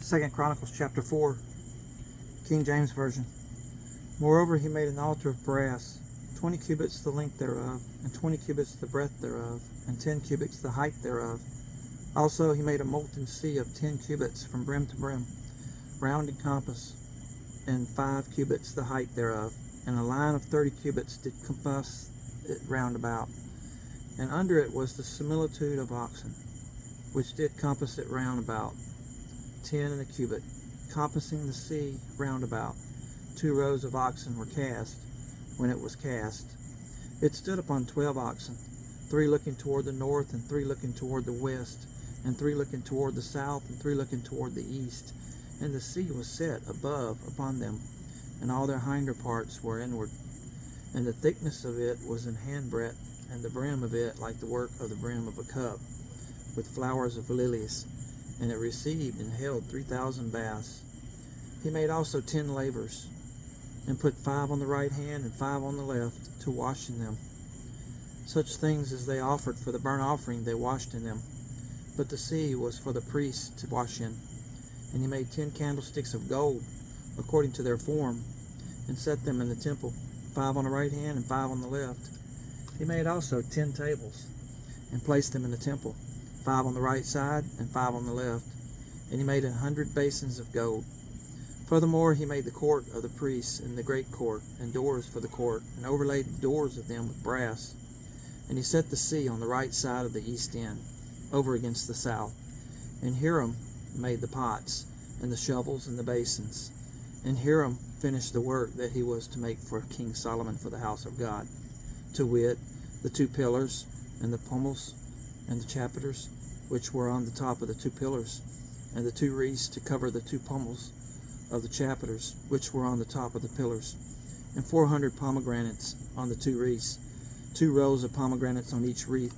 2 Chronicles chapter 4, King James Version. Moreover, he made an altar of brass, 20 cubits the length thereof, and 20 cubits the breadth thereof, and 10 cubits the height thereof. Also he made a molten sea of 10 cubits from brim to brim, round in compass, and 5 cubits the height thereof, and a line of 30 cubits did compass it round about. And under it was the similitude of oxen, which did compass it round about, 10 and a cubit, compassing the sea round about. 2 rows of oxen were cast. When it was cast, it stood upon 12 oxen, 3 looking toward the north, and 3 looking toward the west, and 3 looking toward the south, and 3 looking toward the east. And the sea was set above upon them, and all their hinder parts were inward. And the thickness of it was an handbreadth, and the brim of it like the work of the brim of a cup, with flowers of lilies. And it received and held 3,000 baths. He made also 10 lavers, and put 5 on the right hand and 5 on the left, to wash in them. Such things as they offered for the burnt offering they washed in them. But the sea was for the priests to wash in. And he made 10 candlesticks of gold, according to their form, and set them in the temple, 5 on the right hand and 5 on the left. He made also 10 tables, and placed them in the temple, 5 on the right side and 5 on the left. And he made 100 basins of gold. Furthermore, he made the court of the priests and the great court, and doors for the court, and overlaid the doors of them with brass. And he set the sea on the right side of the east end, over against the south. And Hiram made the pots, and the shovels, and the basins. And Hiram finished the work that he was to make for King Solomon for the house of God, to wit, the 2 pillars, and the pommels, and the chapiters, which were on the top of the 2 pillars, and the 2 wreaths to cover the 2 pommels of the chapiters, which were on the top of the pillars, and 400 pomegranates on the 2 wreaths, 2 rows of pomegranates on each wreath,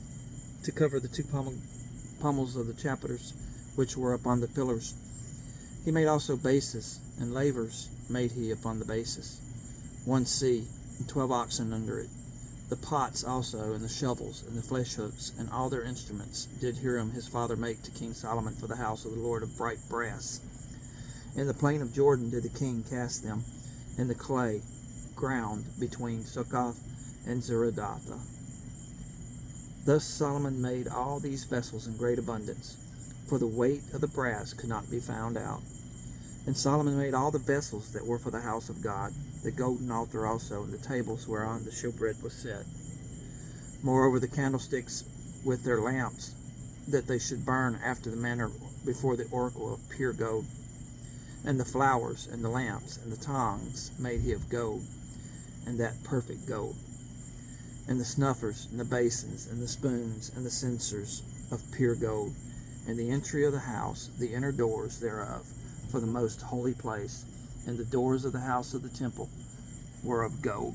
to cover the 2 pommels of the chapiters, which were upon the pillars. He made also bases, and lavers made he upon the bases, 1 sea, and 12 oxen under it. The pots also, and the shovels, and the flesh hooks, and all their instruments, did Hiram his father make to King Solomon for the house of the Lord of bright brass. In the plain of Jordan did the king cast them, in the clay ground between Succoth and Zeredatha. Thus Solomon made all these vessels in great abundance, for the weight of the brass could not be found out. And Solomon made all the vessels that were for the house of God, the golden altar also, and the tables whereon the showbread was set. Moreover, the candlesticks with their lamps, that they should burn after the manner before the oracle of pure gold. And the flowers, and the lamps, and the tongs made he of gold, and that perfect gold. And the snuffers, and the basins, and the spoons, and the censers of pure gold. And the entry of the house, the inner doors thereof, for the most holy place, and the doors of the house of the temple were of gold.